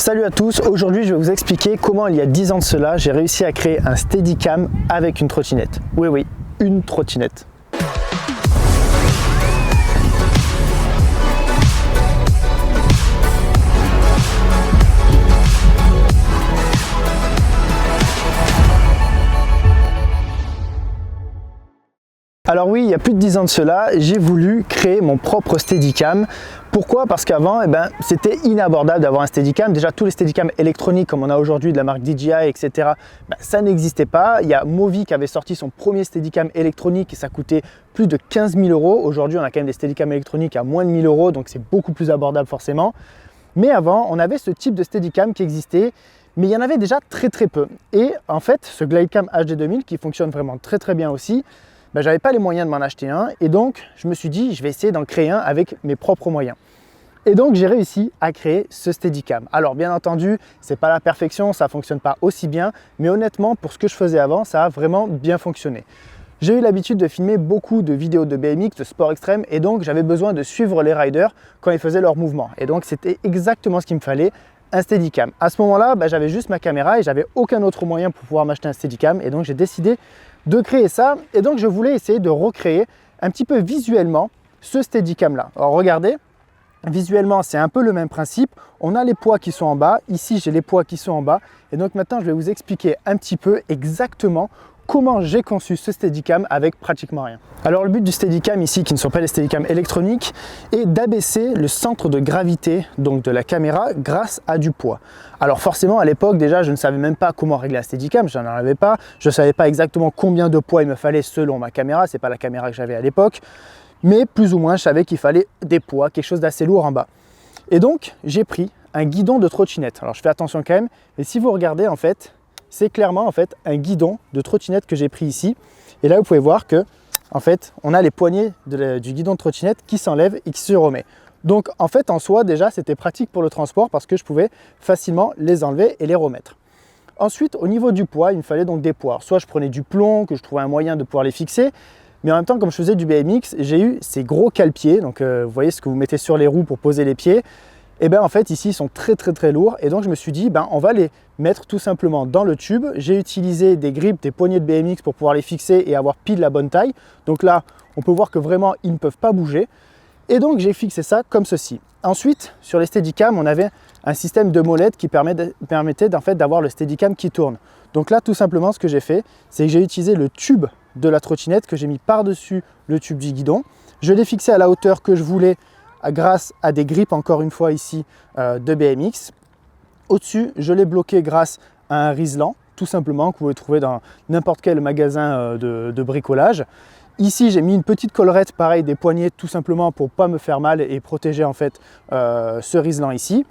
Salut à tous, aujourd'hui je vais vous expliquer comment il y a 10 ans de cela, j'ai réussi à créer un Steadicam avec une trottinette. Oui, une trottinette. Alors oui, il y a plus de 10 ans de cela, j'ai voulu créer mon propre Steadicam. Pourquoi? Parce qu'avant, c'était inabordable d'avoir un Steadicam. Déjà, tous les Steadicams électroniques comme on a aujourd'hui de la marque DJI, etc., ça n'existait pas. Il y a Movi qui avait sorti son premier Steadicam électronique et ça coûtait plus de 15 000 €. Aujourd'hui, on a quand même des Steadicams électroniques à moins de 1 000 €, donc c'est beaucoup plus abordable forcément. Mais avant, on avait ce type de Steadicam qui existait, mais il y en avait déjà très peu. Et en fait, ce Glidecam HD 2000 qui fonctionne vraiment très bien aussi, j'avais pas les moyens de m'en acheter un et donc je me suis dit je vais essayer d'en créer un avec mes propres moyens. Et donc j'ai réussi à créer ce Steadicam. Alors bien entendu, c'est pas la perfection, ça fonctionne pas aussi bien, mais honnêtement pour ce que je faisais avant, ça a vraiment bien fonctionné. J'ai eu l'habitude de filmer beaucoup de vidéos de BMX, de sport extrême et donc j'avais besoin de suivre les riders quand ils faisaient leurs mouvements. Et donc c'était exactement ce qu'il me fallait, un Steadicam. À ce moment-là, j'avais juste ma caméra et j'avais aucun autre moyen pour pouvoir m'acheter un Steadicam et donc j'ai décidé de créer ça et donc je voulais essayer de recréer un petit peu visuellement ce Steadicam là. Alors regardez, visuellement c'est un peu le même principe, on a les poids qui sont en bas, ici j'ai les poids qui sont en bas et donc maintenant je vais vous expliquer un petit peu exactement comment j'ai conçu ce Steadicam avec pratiquement rien. Alors le but du Steadicam ici, qui ne sont pas les Steadicams électroniques, est d'abaisser le centre de gravité donc de la caméra grâce à du poids. Alors forcément à l'époque déjà je ne savais même pas comment régler un Steadicam, je n'en avais pas, je ne savais pas exactement combien de poids il me fallait selon ma caméra, c'est pas la caméra que j'avais à l'époque, mais plus ou moins je savais qu'il fallait des poids, quelque chose d'assez lourd en bas. Et donc j'ai pris un guidon de trottinette. Alors je fais attention quand même, mais si vous regardez en fait, c'est clairement en fait un guidon de trottinette que j'ai pris ici. Et là vous pouvez voir que en fait on a les poignées du guidon de trottinette qui s'enlèvent et qui se remet. Donc en fait en soi déjà c'était pratique pour le transport parce que je pouvais facilement les enlever et les remettre. Ensuite au niveau du poids il me fallait donc des poids. Soit je prenais du plomb, que je trouvais un moyen de pouvoir les fixer, mais en même temps comme je faisais du BMX j'ai eu ces gros cale-pieds, donc vous voyez ce que vous mettez sur les roues pour poser les pieds. Et en fait ici ils sont très lourds et donc je me suis dit on va les mettre tout simplement dans le tube. J'ai utilisé des grips, des poignées de BMX pour pouvoir les fixer et avoir pile la bonne taille. Donc là on peut voir que vraiment ils ne peuvent pas bouger et donc j'ai fixé ça comme ceci. Ensuite sur les Steadicam on avait un système de molette qui permettait en fait d'avoir le Steadicam qui tourne. Donc là tout simplement ce que j'ai fait c'est que j'ai utilisé le tube de la trottinette que j'ai mis par-dessus le tube du guidon. Je l'ai fixé à la hauteur que je voulais grâce à des grips encore une fois ici de BMX. Au-dessus, je l'ai bloqué grâce à un riselant, tout simplement, que vous pouvez trouver dans n'importe quel magasin de bricolage. Ici, j'ai mis une petite collerette, pareil, des poignets, tout simplement pour ne pas me faire mal et protéger en fait ce riselant ici.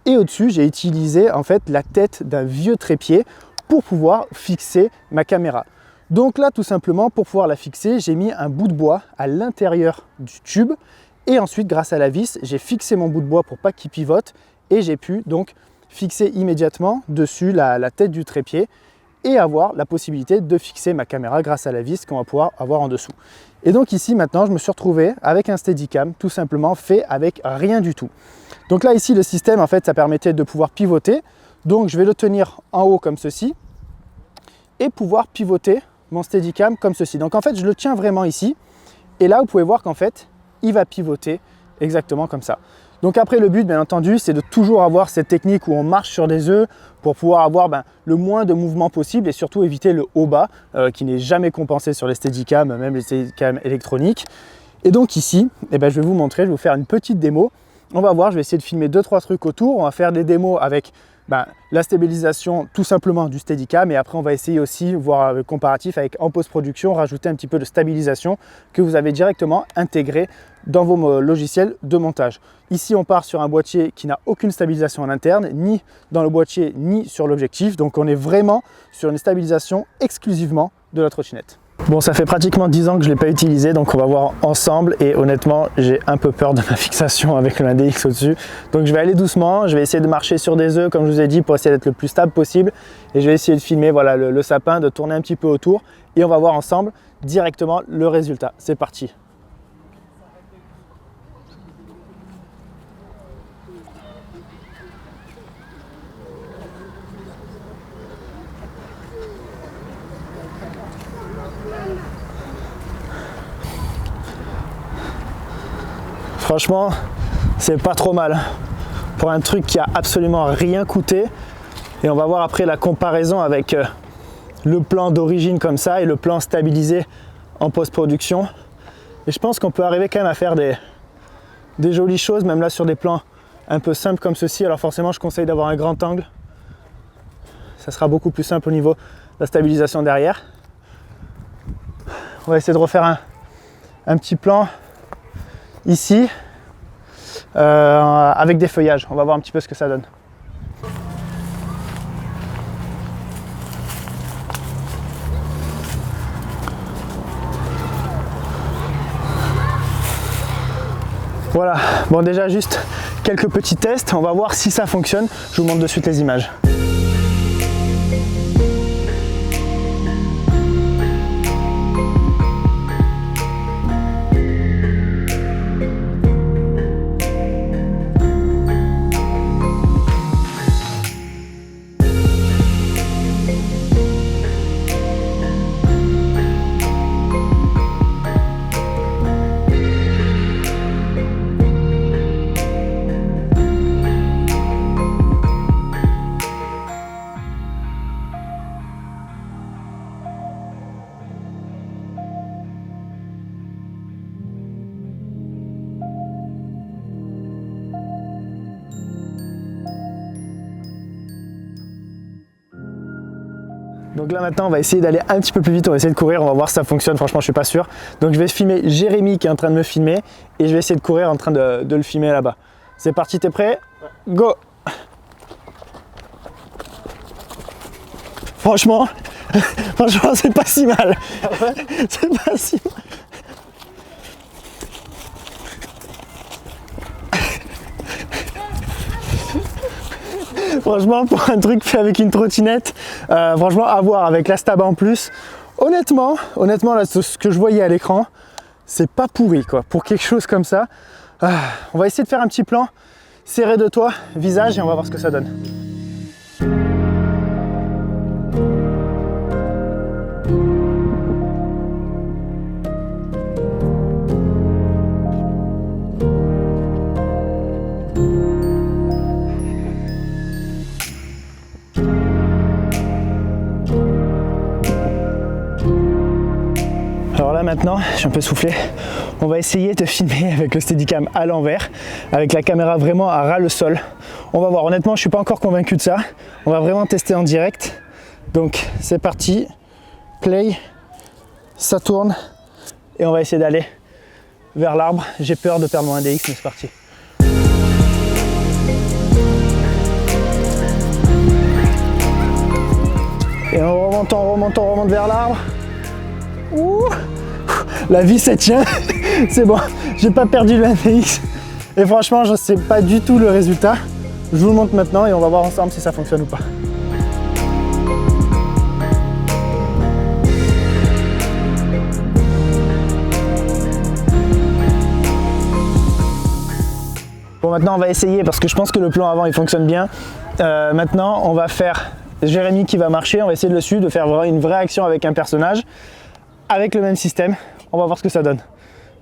Et au-dessus, j'ai utilisé en fait la tête d'un vieux trépied pour pouvoir fixer ma caméra. Donc là, tout simplement, pour pouvoir la fixer, j'ai mis un bout de bois à l'intérieur du tube. Et ensuite, grâce à la vis, j'ai fixé mon bout de bois pour pas qu'il pivote et j'ai pu donc fixer immédiatement dessus la tête du trépied et avoir la possibilité de fixer ma caméra grâce à la vis qu'on va pouvoir avoir en dessous. Et donc ici maintenant, je me suis retrouvé avec un Steadicam tout simplement fait avec rien du tout. Donc là ici, le système en fait, ça permettait de pouvoir pivoter. Donc je vais le tenir en haut comme ceci et pouvoir pivoter mon Steadicam comme ceci. Donc en fait, je le tiens vraiment ici et là, vous pouvez voir qu'en fait, il va pivoter exactement comme ça. Donc après le but bien entendu c'est de toujours avoir cette technique où on marche sur des œufs pour pouvoir avoir le moins de mouvement possible et surtout éviter le haut-bas qui n'est jamais compensé sur les Steadicam, même les Steadicam électroniques. Et donc ici, je vais vous montrer, je vais vous faire une petite démo. On va voir, je vais essayer de filmer 2-3 trucs autour, on va faire des démos avec la stabilisation tout simplement du Steadicam et après on va essayer aussi, voir le comparatif avec en post-production, rajouter un petit peu de stabilisation que vous avez directement intégré dans vos logiciels de montage. Ici on part sur un boîtier qui n'a aucune stabilisation en interne, ni dans le boîtier ni sur l'objectif, donc on est vraiment sur une stabilisation exclusivement de la trottinette. Bon, ça fait pratiquement 10 ans que je ne l'ai pas utilisé, donc on va voir ensemble et honnêtement j'ai un peu peur de ma fixation avec le 1DX au-dessus. Donc je vais aller doucement, je vais essayer de marcher sur des œufs comme je vous ai dit pour essayer d'être le plus stable possible et je vais essayer de filmer voilà, le sapin, de tourner un petit peu autour et on va voir ensemble directement le résultat. C'est parti. Franchement, c'est pas trop mal pour un truc qui a absolument rien coûté. Et on va voir après la comparaison avec le plan d'origine comme ça et le plan stabilisé en post-production. Et je pense qu'on peut arriver quand même à faire des jolies choses, même là sur des plans un peu simples comme ceci. Alors forcément, je conseille d'avoir un grand angle. Ça sera beaucoup plus simple au niveau de la stabilisation derrière. On va essayer de refaire un petit plan ici avec des feuillages. On va voir un petit peu ce que ça donne. Voilà, bon déjà juste quelques petits tests, on va voir si ça fonctionne. Je vous montre de suite les images. Donc là maintenant on va essayer d'aller un petit peu plus vite, on va essayer de courir, on va voir si ça fonctionne, franchement je suis pas sûr. Donc je vais filmer Jérémy qui est en train de me filmer et je vais essayer de courir en train de le filmer là-bas. C'est parti, t'es prêt? Go! Franchement c'est pas si mal. C'est pas si mal. Franchement, pour un truc fait avec une trottinette, franchement, à voir avec la stab en plus. Honnêtement, là, ce que je voyais à l'écran, c'est pas pourri quoi. Pour quelque chose comme ça, on va essayer de faire un petit plan serré de toi, visage, et on va voir ce que ça donne. Alors là maintenant, je suis un peu soufflé, on va essayer de filmer avec le Steadicam à l'envers, avec la caméra vraiment à ras le sol. On va voir, honnêtement je suis pas encore convaincu de ça, on va vraiment tester en direct. Donc c'est parti, play, ça tourne et on va essayer d'aller vers l'arbre. J'ai peur de perdre mon 1DX mais c'est parti. Et on remonte vers l'arbre. Ouh, la vie ça tient, c'est bon, j'ai pas perdu le 1DX et franchement je sais pas du tout le résultat. Je vous le montre maintenant et on va voir ensemble si ça fonctionne ou pas. Bon maintenant on va essayer parce que je pense que le plan avant il fonctionne bien. Maintenant on va faire Jérémy qui va marcher, on va essayer de le suivre, de faire une vraie action avec un personnage. Avec le même système, on va voir ce que ça donne.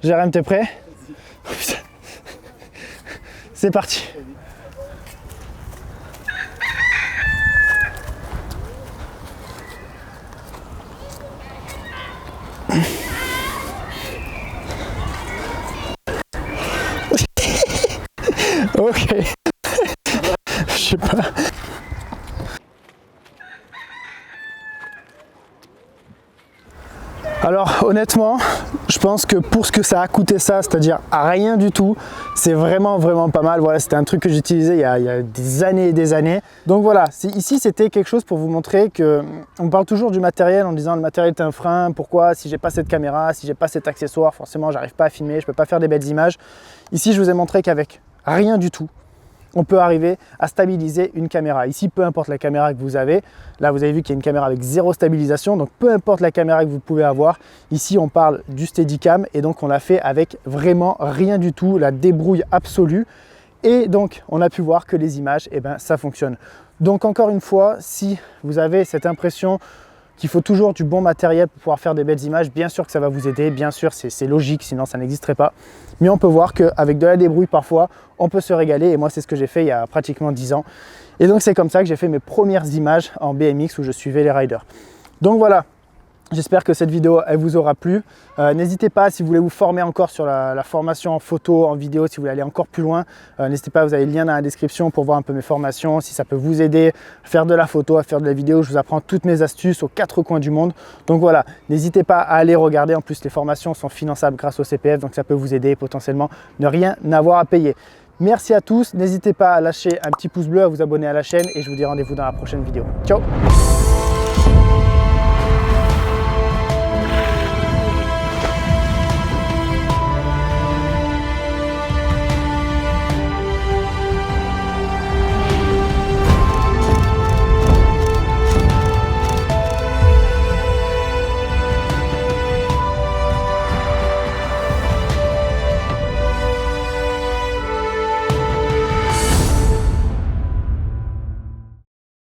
Jérémy, t'es prêt? C'est parti. Ok. Je sais pas. Alors honnêtement, je pense que pour ce que ça a coûté ça, c'est-à-dire à rien du tout, c'est vraiment pas mal. Voilà, c'était un truc que j'utilisais il y a des années et des années. Donc voilà, ici c'était quelque chose pour vous montrer que on parle toujours du matériel en disant le matériel est un frein, pourquoi si j'ai pas cette caméra, si j'ai pas cet accessoire, forcément j'arrive pas à filmer, je peux pas faire des belles images. Ici je vous ai montré qu'avec rien du tout, on peut arriver à stabiliser une caméra. Ici, peu importe la caméra que vous avez, là vous avez vu qu'il y a une caméra avec zéro stabilisation, donc peu importe la caméra que vous pouvez avoir, ici on parle du Steadicam et donc on l'a fait avec vraiment rien du tout, la débrouille absolue. Et donc on a pu voir que les images, eh ben, ça fonctionne. Donc encore une fois, si vous avez cette impression qu'il faut toujours du bon matériel pour pouvoir faire des belles images. Bien sûr que ça va vous aider, bien sûr c'est logique, sinon ça n'existerait pas. Mais on peut voir qu'avec de la débrouille parfois, on peut se régaler. Et moi, c'est ce que j'ai fait il y a pratiquement 10 ans. Et donc c'est comme ça que j'ai fait mes premières images en BMX où je suivais les riders. Donc voilà. J'espère que cette vidéo elle vous aura plu. N'hésitez pas, si vous voulez vous former encore sur la formation en photo, en vidéo, si vous voulez aller encore plus loin, n'hésitez pas, vous avez le lien dans la description pour voir un peu mes formations, si ça peut vous aider à faire de la photo, à faire de la vidéo. Je vous apprends toutes mes astuces aux 4 coins du monde. Donc voilà, n'hésitez pas à aller regarder. En plus, les formations sont finançables grâce au CPF, donc ça peut vous aider et potentiellement ne rien avoir à payer. Merci à tous, n'hésitez pas à lâcher un petit pouce bleu, à vous abonner à la chaîne et je vous dis rendez-vous dans la prochaine vidéo. Ciao!